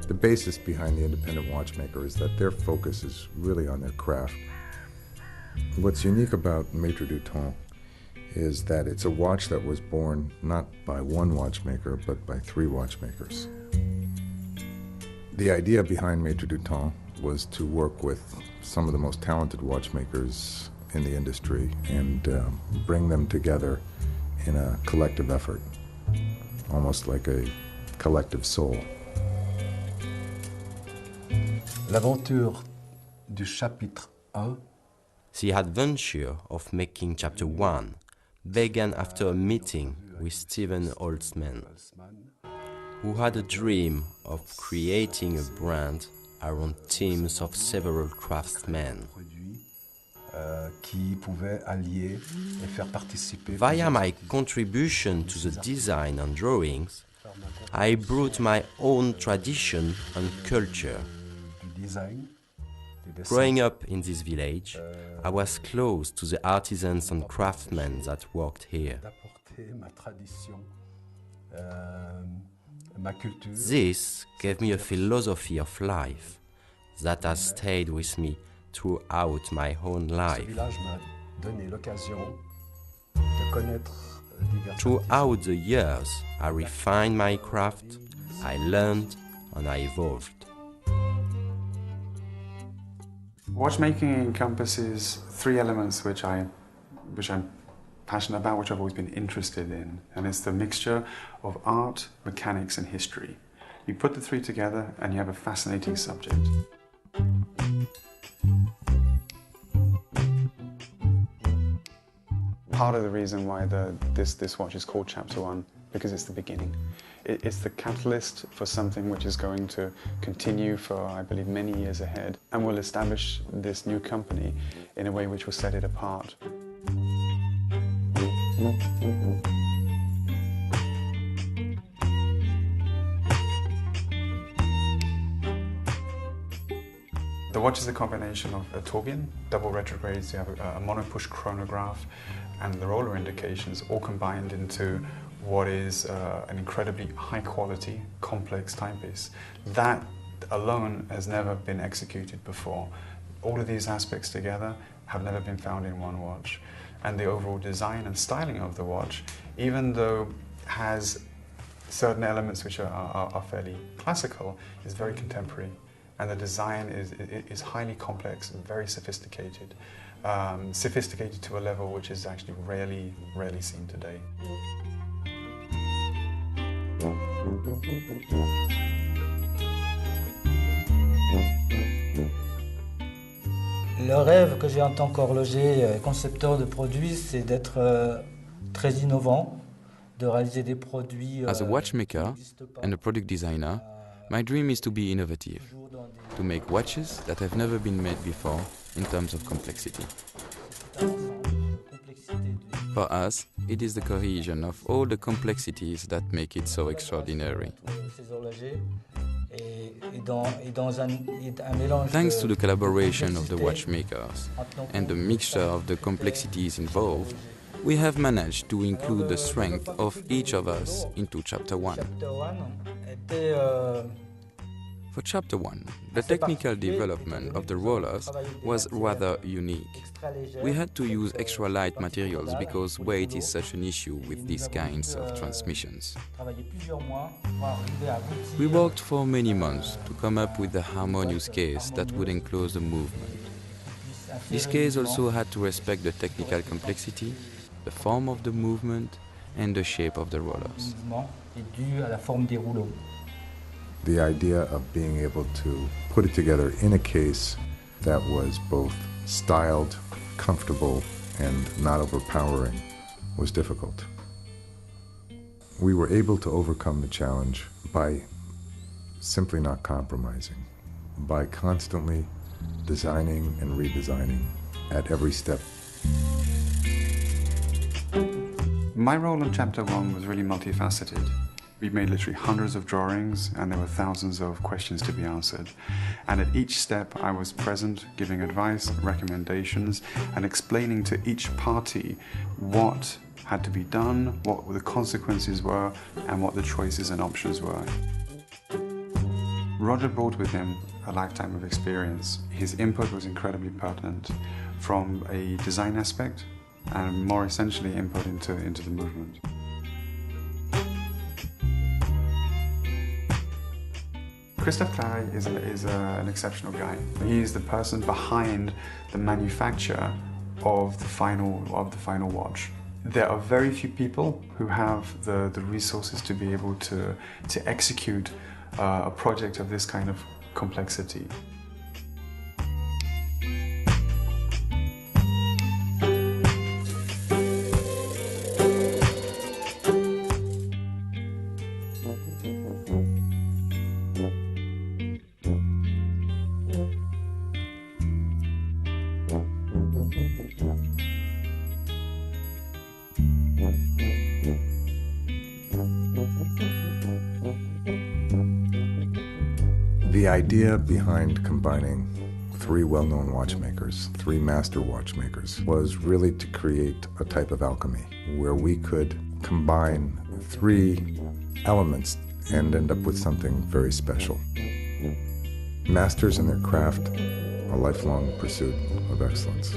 The basis behind the independent watchmaker is that their focus is really on their craft. What's unique about Maîtres du Temps is that it's a watch that was born not by one watchmaker, but by 3 watchmakers. The idea behind Maîtres du Temps was to work with some of the most talented watchmakers in the industry and bring them together in a collective effort, almost like a collective soul. L'aventure du chapitre 1. The adventure of making Chapter 1 began after a meeting with Steven Holtzman, who had a dream of creating a brand around teams of several craftsmen. Qui pouvait allier et faire participer. Via my contribution to the design and drawings, I brought my own tradition and culture. Growing up in this village, I was close to the artisans and craftsmen that worked here. This gave me a philosophy of life that has stayed with me throughout my own life. Throughout the years, I refined my craft, I learned, and I evolved. Watchmaking encompasses 3 elements which I'm passionate about, which I've always been interested in, and it's the mixture of art, mechanics, and history. You put the 3 together and you have a fascinating subject. Part of the reason why this watch is called Chapter 1, because it's the beginning. It's the catalyst for something which is going to continue for, I believe, many years ahead, and will establish this new company in a way which will set it apart. The watch is a combination of a tourbillon, double retrogrades, you have a mono-push chronograph, and the roller indications all combined into what is an incredibly high-quality, complex timepiece. That alone has never been executed before. All of these aspects together have never been found in one watch. And the overall design and styling of the watch, even though it has certain elements which are fairly classical, is very contemporary. And the design is highly complex and very sophisticated. Sophisticated to a level which is actually rarely seen today. Le rêve que j'ai en tant qu'horloger, concepteur de produits, c'est d'être très innovant, de réaliser des produits. As a watchmaker and a product designer, my dream is to be innovative, to make watches that have never been made before in terms of complexity. For us, it is the cohesion of all the complexities that make it so extraordinary. Thanks to the collaboration of the watchmakers and the mixture of the complexities involved, we have managed to include the strength of each of us into Chapter 1. For Chapter 1, the technical development of the rollers was rather unique. We had to use extra light materials because weight is such an issue with these kinds of transmissions. We worked for many months to come up with a harmonious case that would enclose the movement. This case also had to respect the technical complexity, the form of the movement, and the shape of the rollers. The idea of being able to put it together in a case that was both styled, comfortable, and not overpowering was difficult. We were able to overcome the challenge by simply not compromising, by constantly designing and redesigning at every step. My role in Chapter 1 was really multifaceted. We made literally hundreds of drawings and there were thousands of questions to be answered. And at each step I was present, giving advice, recommendations, and explaining to each party what had to be done, what the consequences were, and what the choices and options were. Roger brought with him a lifetime of experience. His input was incredibly pertinent from a design aspect and more essentially input into the movement. Christophe Claret is an exceptional guy. He is the person behind the manufacture of the final watch. There are very few people who have the resources to be able to execute a project of this kind of complexity. The idea behind combining three well-known watchmakers, three master watchmakers, was really to create a type of alchemy where we could combine three elements and end up with something very special. Masters in their craft, a lifelong pursuit of excellence.